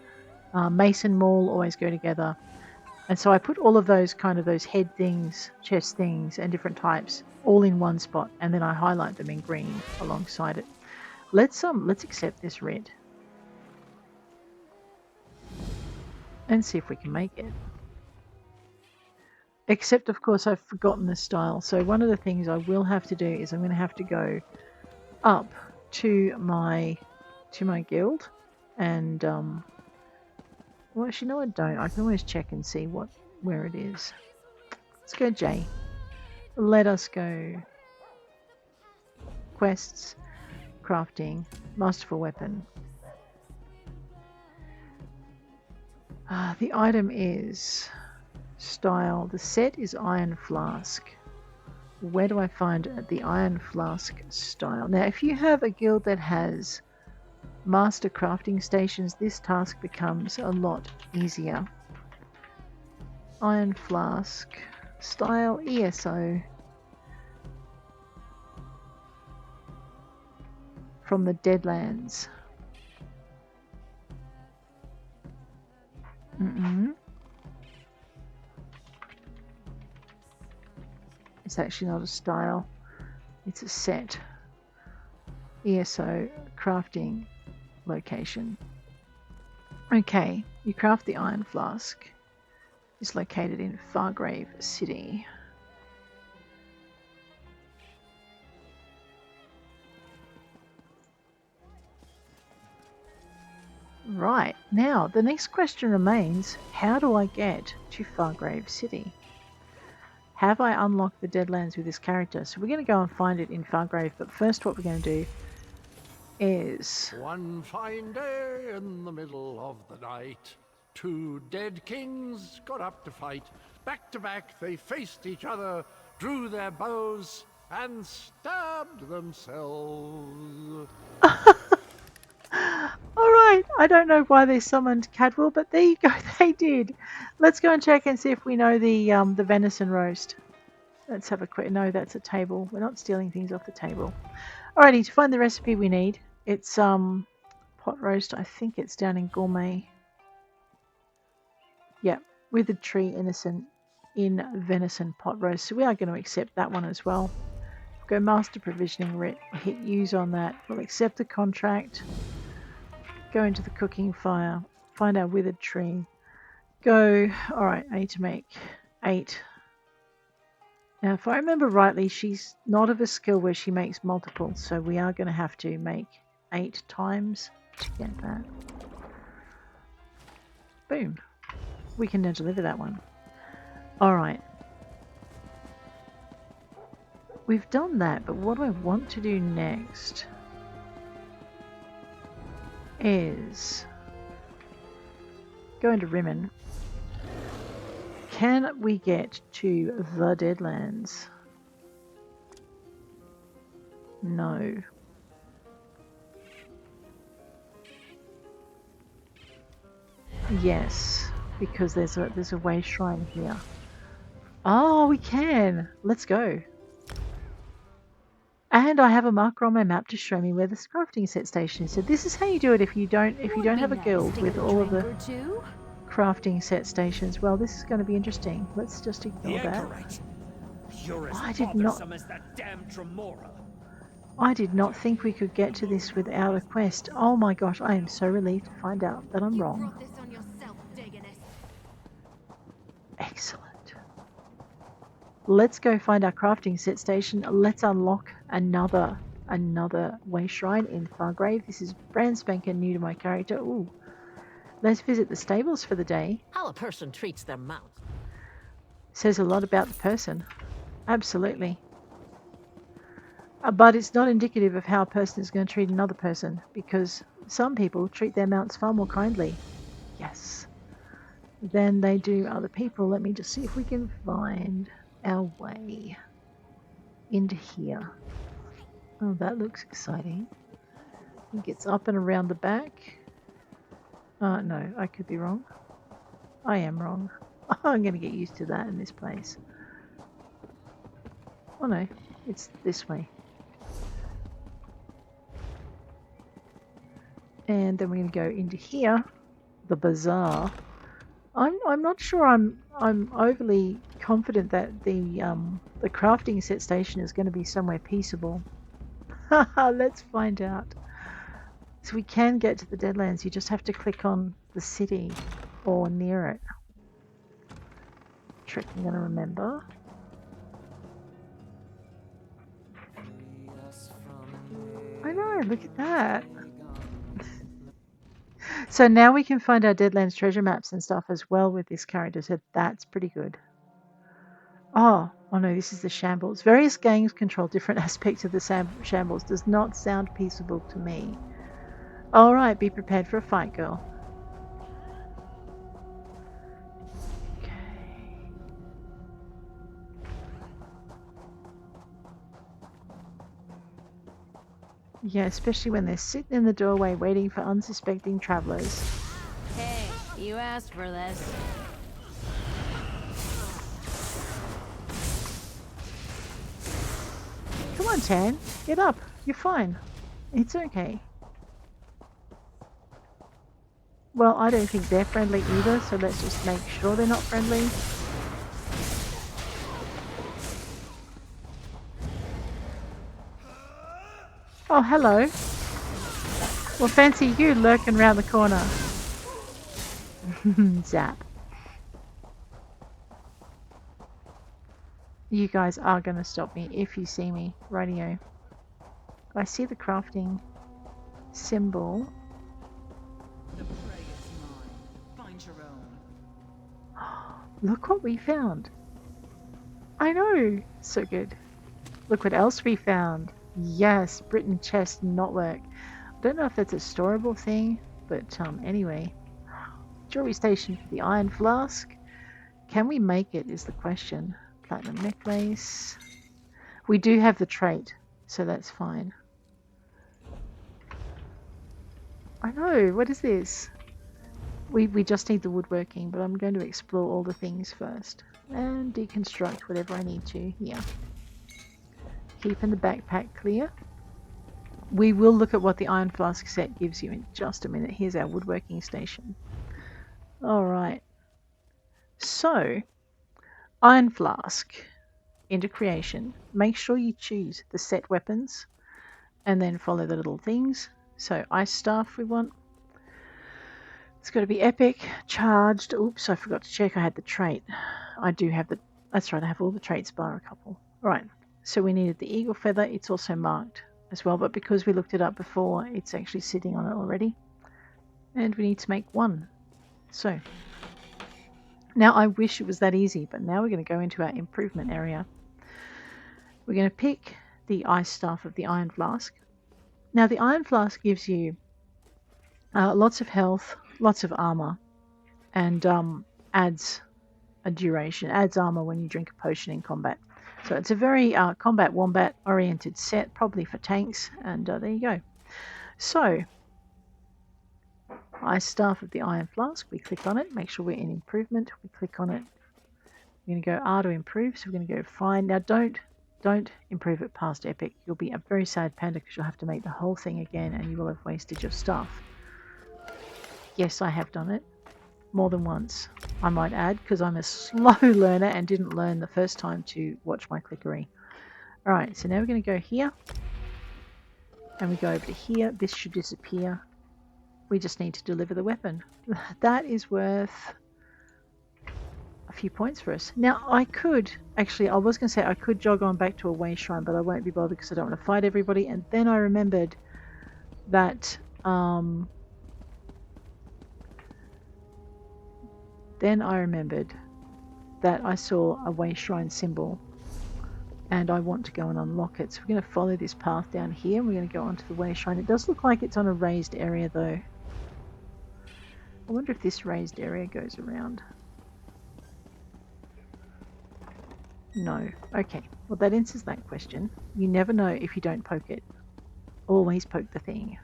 Mason maul always go together. And so I put all of those those head things, chest things, and different types all in one spot, and then I highlight them in green alongside it. Let's accept this writ and see if we can make it. Except, of course, I've forgotten the style. So one of the things I will have to do is I'm going to have to go up to my guild and well, actually, no, I don't. I can always check and see where it is. Let's go J. Let us go quests, crafting, masterful weapon. The item is style. The set is Iron Flask. Where do I find the Iron Flask style? Now, if you have a guild that has master crafting stations, this task becomes a lot easier. Iron Flask style ESO from the Deadlands. It's actually not a style, it's a set. ESO crafting location. Okay, you craft the Iron Flask. It's located in Fargrave City. Right, now the next question remains, how do I get to Fargrave City? Have I unlocked the Deadlands with this character? So we're going to go and find it in Fargrave, but first what we're going to do is... One fine day in the middle of the night, two dead kings got up to fight. Back to back they faced each other, drew their bows, and stabbed themselves. Alright, I don't know why they summoned Cadwell, but there you go, they did. Let's go and check and see if we know the venison roast. Let's have a quick... No, that's a table. We're not stealing things off the table. Alrighty, to find the recipe we need, It's pot roast. I think it's down in gourmet. Yep, withered tree innocent in venison pot roast. So we are going to accept that one as well. Go master provisioning writ. Hit use on that. We'll accept the contract. Go into the cooking fire. Find our withered tree. Go. Alright, I need to make 8. Now, if I remember rightly, she's not of a skill where she makes multiple, so we are going to have to make 8 times to get that. Boom. We can now deliver that one. Alright. We've done that, but what I want to do next is go into Rimmen. Can we get to the Deadlands? No. Yes, because there's a way shrine here. Oh, we can. Let's go. And I have a marker on my map to show me where the crafting set station is. So this is how you do it if you don't have a guild with all of the crafting set stations. Well, this is going to be interesting. Let's just ignore that. I did not think we could get to this without a quest. Oh my gosh, I am so relieved to find out that I'm wrong. Excellent. Let's go find our crafting set station. Let's unlock another way shrine in Fargrave. This is brand spanking new to my character. Ooh. Let's visit the stables for the day. How a person treats their mount Says a lot about the person. Absolutely. But it's not indicative of how a person is going to treat another person, because some people treat their mounts far more kindly. Yes. Than they do other people. Let me just see if we can find our way into here. Oh, that looks exciting. I think it's up and around the back. No, I could be wrong. I am wrong. I'm going to get used to that in this place. Oh no, it's this way. And then we're going to go into here, the bazaar. I'm not sure I'm overly confident that the crafting set station is going to be somewhere peaceable. Let's find out. So we can get to the Deadlands. You just have to click on the city or near it. Trick I'm going to remember. I know, look at that. So now we can find our Deadlands treasure maps and stuff as well with this character, so that's pretty good. Oh no, this is the shambles. Various gangs control different aspects of the shambles. Does not sound peaceable to me. Alright, be prepared for a fight, girl. Okay. Yeah, especially when they're sitting in the doorway waiting for unsuspecting travelers. Hey, you asked for this. Come on, Tan. Get up. You're fine. It's okay. Well, I don't think they're friendly either, so let's just make sure they're not friendly. Oh, hello. Well, fancy you lurking around the corner. Zap. You guys are going to stop me if you see me. Rightio. I see the crafting symbol. The prey is mine. Find your own. Look what we found. I know. So good. Look what else we found. Yes, Britain chest knotwork. I don't know if that's a storable thing, but anyway. Jewelry station for the Iron Flask. Can we make it is the question. Platinum necklace. We do have the trait, so that's fine. I know, what is this? We just need the woodworking, but I'm going to explore all the things first. And deconstruct whatever I need to here. Keeping the backpack clear. We will look at what the Iron Flask set gives you in just a minute. Here's our woodworking station. Alright. So, Iron Flask into creation. Make sure you choose the set weapons and then follow the little things. So, ice staff we want. It's got to be epic, charged. Oops, I forgot to check I had the trait. I do have the... That's right, I have all the traits bar a couple. Alright, so we needed the eagle feather. It's also marked as well, but because we looked it up before, it's actually sitting on it already. And we need to make one. So, now I wish it was that easy, but now we're going to go into our improvement area. We're going to pick the ice staff of the Iron Flask. Now the Iron Flask gives you lots of health, lots of armor, and adds a duration, adds armor when you drink a potion in combat. So it's a very combat wombat oriented set, probably for tanks, and there you go. So, Ice Staff of the Iron Flask, we click on it, make sure we're in improvement, we click on it. We're going to go R to improve, so we're going to go fine. Now don't improve it past epic. You'll be a very sad panda because you'll have to make the whole thing again and you will have wasted your stuff. Yes, I have done it. More than once, I might add, because I'm a slow learner and didn't learn the first time to watch my clickery. Alright, so now we're going to go here. And we go over to here. This should disappear. We just need to deliver the weapon. That is worth a few points for us. Now, I could, actually, I was going to say I could jog on back to a way shrine, but I won't be bothered because I don't want to fight everybody. And then I remembered that... Then I remembered that I saw a way shrine symbol and I want to go and unlock it. So we're going to follow this path down here and we're going to go onto the way shrine. It does look like it's on a raised area though. I wonder if this raised area goes around. No. Okay. Well, that answers that question. You never know if you don't poke it. Always poke the thing.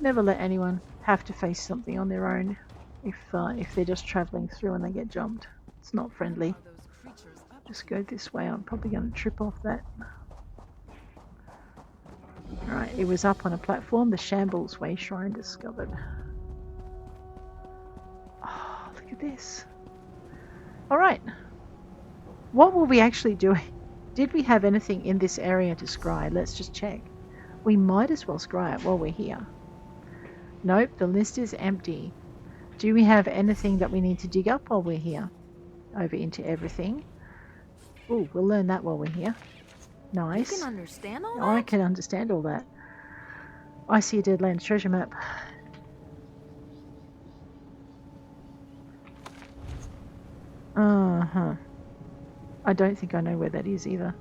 Never let anyone have to face something on their own if they're just travelling through and they get jumped. It's not friendly. Just go this way. I'm probably going to trip off that. Alright, it was up on a platform. The Shambles Way Shrine discovered. Oh, look at this. Alright. What were we actually doing? Did we have anything in this area to scry? Let's just check. We might as well scry it while we're here. Nope, the list is empty. Do we have anything that we need to dig up while we're here? Over into everything. Ooh, we'll learn that while we're here. Nice. You can understand all that? I can understand all that. I see a Deadlands treasure map. Uh-huh. I don't think I know where that is either.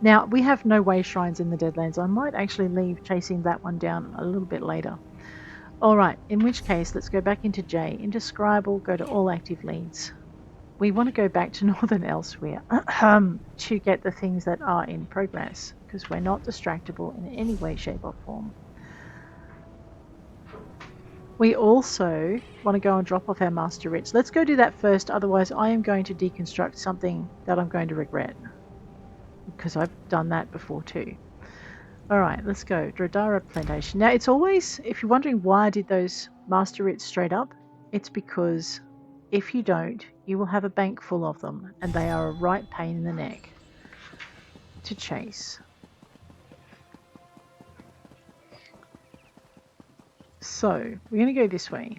Now, we have no way shrines in the Deadlands. I might actually leave chasing that one down a little bit later. Alright, in which case, let's go back into J. Into Scribble, go to all active leads. We want to go back to Northern Elsewhere to get the things that are in progress, because we're not distractible in any way, shape or form. We also want to go and drop off our Master Writs. Let's go do that first, otherwise I am going to deconstruct something that I'm going to regret. Because I've done that before too. Alright, let's go. Dov-rha Plantation. Now it's always, if you're wondering why I did those Master Writs straight up, it's because if you don't, you will have a bank full of them, and they are a right pain in the neck to chase. So, we're going to go this way.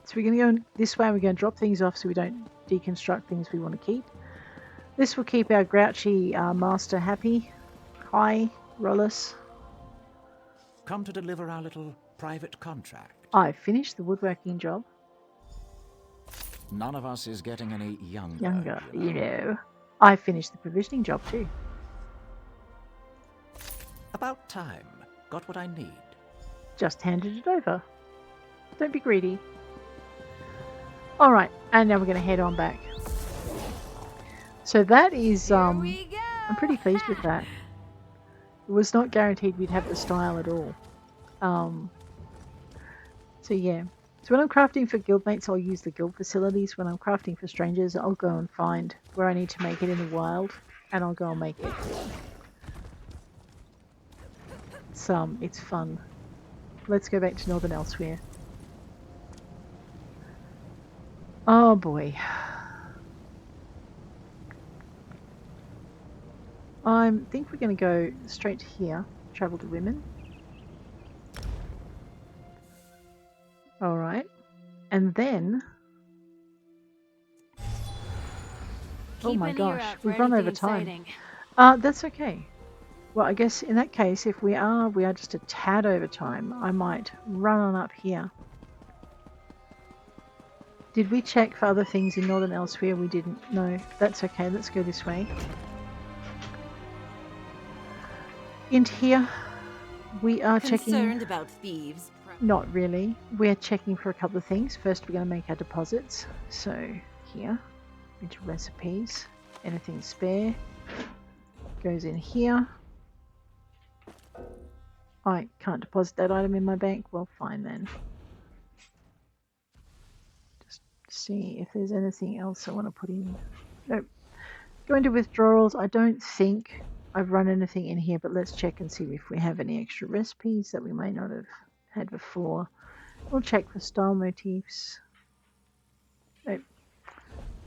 So we're going to go this way, and we're going to drop things off so we don't deconstruct things we want to keep. This will keep our grouchy master happy. Hi, Rollis. Come to deliver our little private contract. I finished the woodworking job. None of us is getting any younger. Younger, you know. I finished the provisioning job too. About time. Got what I need. Just handed it over. Don't be greedy. Alright, and now we're going to head on back. So that is, I'm pretty pleased with that. It was not guaranteed we'd have the style at all. So yeah. So when I'm crafting for guildmates, I'll use the guild facilities. When I'm crafting for strangers, I'll go and find where I need to make it in the wild, and I'll go and make it. It's fun. Let's go back to Northern Elsewhere. Oh boy. I think we're going to go straight to here. Travel to women. Alright. And then... Oh my gosh, we've run over time. That's okay. Well, I guess in that case, if we are just a tad over time, I might run on up here. Did we check for other things in Northern Elsewhere? We didn't. No, that's okay. Let's go this way. Into here, we are Concerned about thieves? Not really. We're checking for a couple of things. First, we're going to make our deposits. So here, into recipes, anything spare goes in here. I can't deposit that item in my bank. Well, fine then. Just see if there's anything else I want to put in. Nope. Go into withdrawals. I don't think I've run anything in here, but let's check and see if we have any extra recipes that we may not have had before. We'll check for style motifs. Nope.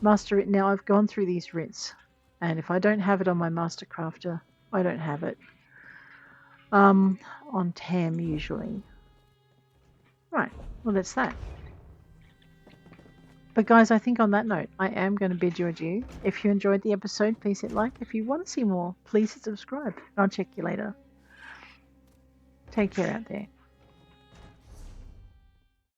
Master Writ. Now I've gone through these writs, and if I don't have it on my Master Crafter, I don't have it. On Tam usually. Right, well that's that. But guys, I think on that note, I am going to bid you adieu. If you enjoyed the episode, please hit like. If you want to see more, please hit subscribe. I'll check you later. Take care out there.